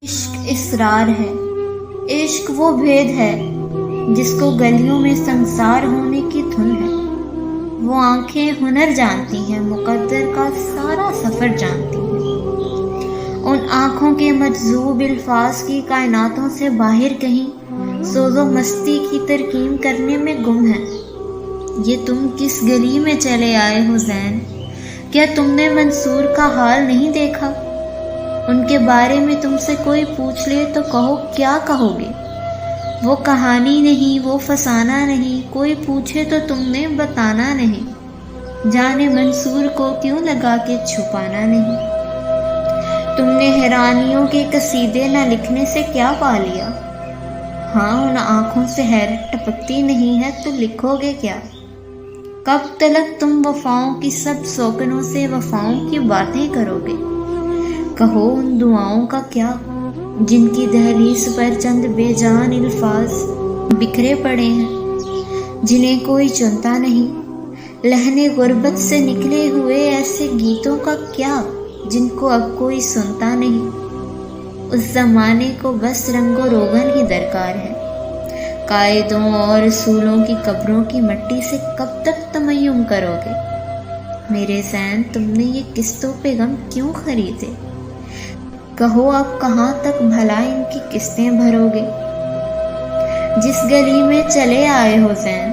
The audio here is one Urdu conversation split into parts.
عشق اسرار ہے، عشق وہ بھید ہے جس کو گلیوں میں سنسار ہونے کی دھن ہے۔ وہ آنکھیں ہنر جانتی ہیں، مقدر کا سارا سفر جانتی ہیں۔ ان آنکھوں کے مجذوب الفاظ کی کائناتوں سے باہر کہیں سوز و مستی کی ترکیم کرنے میں گم ہے۔ یہ تم کس گلی میں چلے آئے ہو زین؟ کیا تم نے منصور کا حال نہیں دیکھا؟ ان کے بارے میں تم سے کوئی پوچھ لے تو کہو، کیا کہو گے؟ وہ کہانی نہیں، وہ فسانہ نہیں، کوئی پوچھے تو تم نے بتانا نہیں۔ جانے منصور کو کیوں لگا کہ چھپانا نہیں؟ تم نے حیرانیوں کے قصیدے نہ لکھنے سے کیا پا لیا؟ ہاں، ان آنکھوں سے حیرت ٹپکتی نہیں ہے تو لکھو گے کیا؟ کب تلک تم وفاؤں کی سب سوکنوں سے وفاؤں کی باتیں کرو گے؟ کہو ان دعاؤں کا کیا جن کی دہلیز پر چند بے جان الفاظ بکھرے پڑے ہیں، جنہیں کوئی چنتا نہیں۔ لہن غربت سے نکلے ہوئے ایسے گیتوں کا کیا جن کو اب کوئی سنتا نہیں۔ اس زمانے کو بس رنگ و روغن ہی درکار ہے۔ قائدوں اور رسولوں کی قبروں کی مٹی سے کب تک تمیم کرو گے؟ میرے زین، تم نے یہ قسطوں پہ غم کیوں خریدے؟ کہو اب کہاں تک بھلا ان کی قسطیں بھرو گے؟ جس گلی میں چلے آئے ہو زین،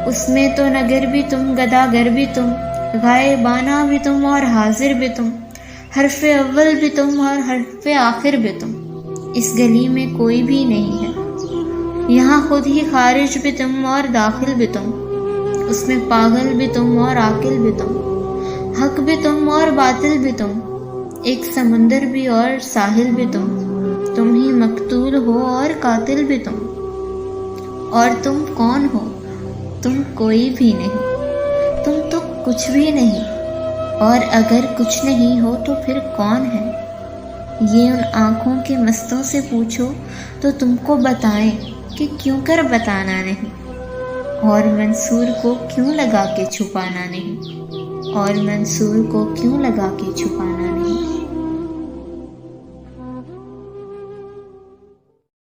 اس میں تو نگر بھی تم، گداگر بھی تم، غائبانہ بھی تم اور حاضر بھی تم، حرف اول بھی تم اور حرف آخر بھی تم۔ اس گلی میں کوئی بھی نہیں ہے، یہاں خود ہی خارج بھی تم اور داخل بھی تم۔ اس میں پاگل بھی تم اور عاقل بھی تم، حق بھی تم اور باطل بھی تم، ایک سمندر بھی اور ساحل بھی تم ہی مقتول ہو اور قاتل بھی تم۔ اور تم کون ہو؟ تم کوئی بھی نہیں، تم تو کچھ بھی نہیں، اور اگر کچھ نہیں ہو تو پھر کون ہے؟ یہ ان آنکھوں کے مستوں سے پوچھو تو تم کو بتائیں کہ کیوں کر بتانا نہیں، اور منصور کو کیوں لگا کے چھپانا نہیں، اور منصور کو کیوں لگا کے چھپانا نہیں۔